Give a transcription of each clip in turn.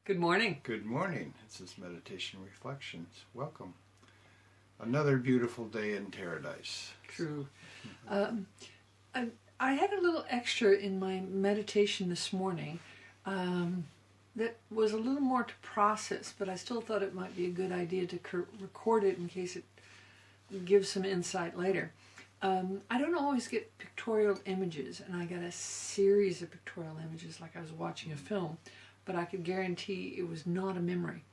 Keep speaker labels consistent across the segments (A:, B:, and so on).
A: Good morning.
B: Good morning. This is Meditation Reflections. Welcome. Another beautiful day in paradise.
A: True. I had a little extra in my meditation this morning that was a little more to process, but I still thought it might be a good idea to record it in case it gives some insight later. I don't always get pictorial images, and I got a series of pictorial images like I was watching a film, but I could guarantee it was not a memory.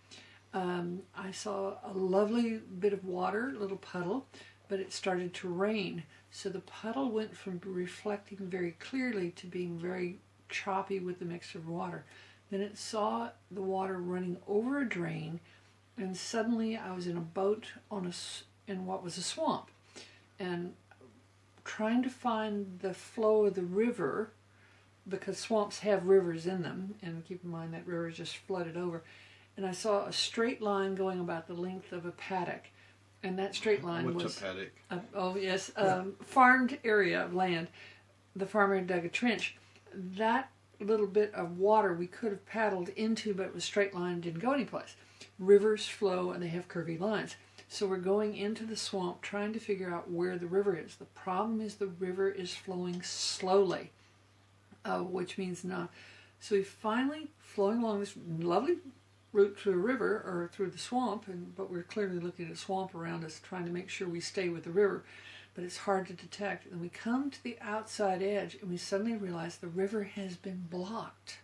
A: I saw a lovely bit of water, a little puddle, but it started to rain. So the puddle went from reflecting very clearly to being very choppy with the mixture of water. Then it saw the water running over a drain, and suddenly I was in a boat in what was a swamp, and trying to find the flow of the river, because swamps have rivers in them, and keep in mind that river just flooded over. And I saw a straight line going about the length of a paddock, and that straight line
B: What's a paddock?
A: Farmed area of land. The farmer had dug a trench. That little bit of water we could have paddled into, but it was straight line, didn't go anyplace. Rivers flow and they have curvy lines. So we're going into the swamp trying to figure out where the river is. The problem is the river is flowing slowly. Which means not. So we finally flowing along this lovely route to a river or through the swamp, but we're clearly looking at a swamp around us, trying to make sure we stay with the river, but it's hard to detect. And we come to the outside edge, and we suddenly realize the river has been blocked,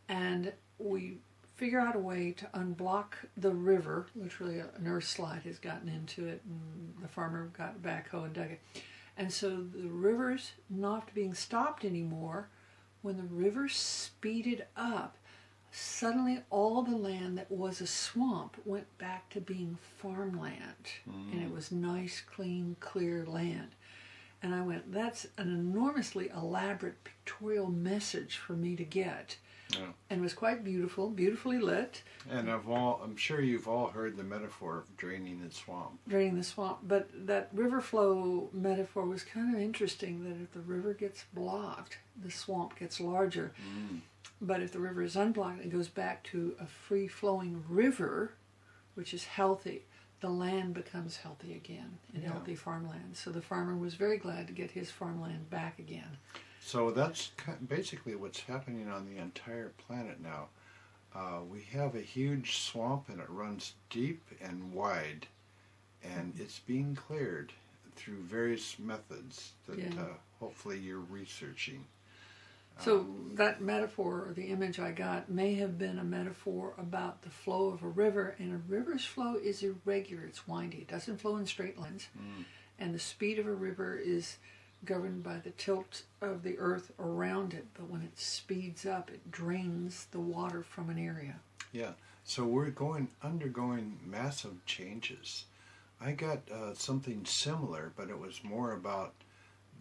A: and we figure out a way to unblock the river. Literally, an earth slide has gotten into it, and the farmer got a backhoe and dug it. And so the river's not being stopped anymore. When the river speeded up, suddenly all the land that was a swamp went back to being farmland. And it was nice, clean, clear land. And I went, that's an enormously elaborate pictorial message for me to get.
B: Yeah.
A: And it was quite beautiful, beautifully lit.
B: And I'm sure you've all heard the metaphor of draining the swamp.
A: Draining the swamp. But that river flow metaphor was kind of interesting, that if the river gets blocked, the swamp gets larger. But if the river is unblocked, it goes back to a free-flowing river, which is healthy. The land becomes healthy again, in healthy farmland. So the farmer was very glad to get his farmland back again.
B: So that's basically what's happening on the entire planet now. We have a huge swamp, and it runs deep and wide, and it's being cleared through various methods that hopefully you're researching.
A: So that metaphor, or the image I got, may have been a metaphor about the flow of a river, and a river's flow is irregular, it's windy, it doesn't flow in straight lines, and the speed of a river is governed by the tilt of the earth around it, but when it speeds up, it drains the water from an area.
B: Yeah, so we're undergoing massive changes. I got something similar, but it was more about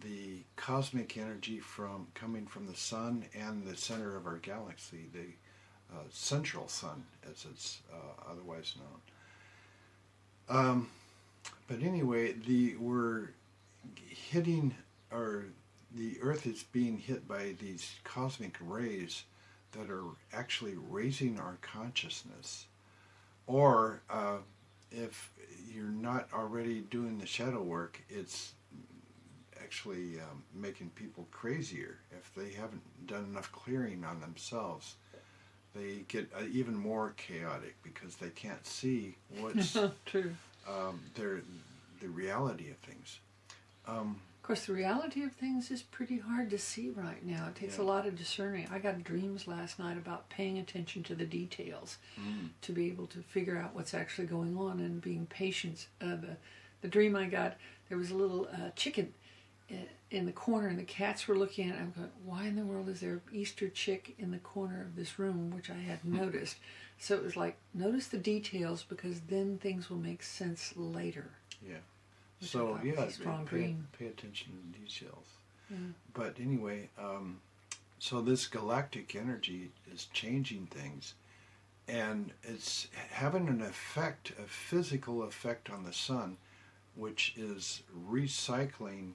B: the cosmic energy coming from the sun and the center of our galaxy, the central sun, as it's otherwise known. But anyway, we're hitting, or the Earth is being hit by these cosmic rays that are actually raising our consciousness. Or if you're not already doing the shadow work, it's actually making people crazier. If they haven't done enough clearing on themselves, they get even more chaotic because they can't see what's
A: True.
B: The reality of things.
A: Of course, the reality of things is pretty hard to see right now. It takes a lot of discerning. I got dreams last night about paying attention to the details to be able to figure out what's actually going on and being patient. The dream I got, there was a little chicken in the corner, and the cats were looking at it. I'm going, why in the world is there an Easter chick in the corner of this room, which I had noticed? So it was like, notice the details, because then things will make sense later.
B: Yeah.
A: Which
B: So
A: pay
B: attention to the details. But anyway, so this galactic energy is changing things, and it's having an effect, a physical effect on the sun, which is recycling.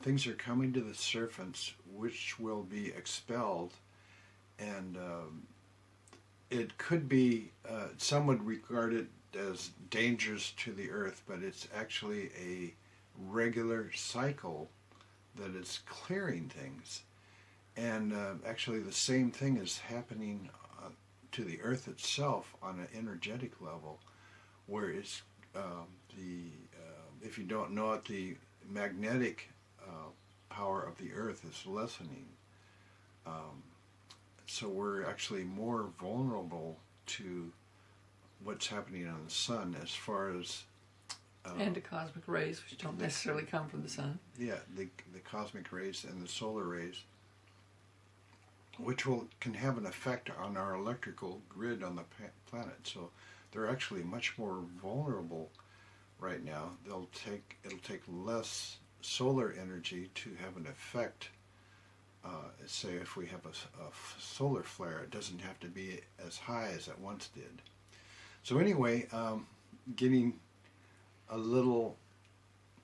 B: Things are coming to the surface which will be expelled, and it could be, some would regard it as dangerous to the earth, but it's actually a regular cycle that is clearing things. And actually the same thing is happening to the earth itself on an energetic level, where it's if you don't know it, the magnetic power of the earth is lessening. So we're actually more vulnerable to what's happening on the sun as far as
A: and to cosmic rays, which don't necessarily come from the sun.
B: yeah, the cosmic rays and the solar rays, which can have an effect on our electrical grid on the planet. So they're actually much more vulnerable right now. It'll take less solar energy to have an effect. Say if we have a solar flare, it doesn't have to be as high as it once did. So anyway, getting a little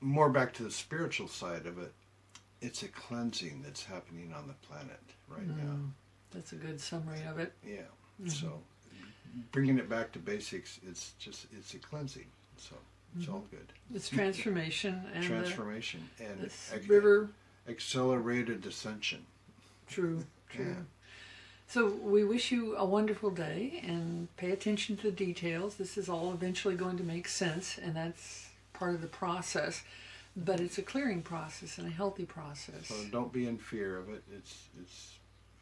B: more back to the spiritual side of it, it's a cleansing that's happening on the planet right now.
A: That's a good summary of it.
B: Yeah. So bringing it back to basics, it's a cleansing. So it's all good.
A: It's transformation and
B: Transformation and
A: this river.
B: Accelerated ascension.
A: True.
B: Yeah.
A: So we wish you a wonderful day, and pay attention to the details. This is all eventually going to make sense, and that's part of the process. But it's a clearing process and a healthy process.
B: So don't be in fear of it. It's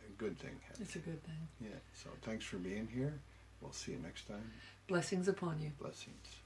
B: a good thing.
A: It's a good thing.
B: Yeah. So thanks for being here. We'll see you next time.
A: Blessings upon you.
B: Blessings.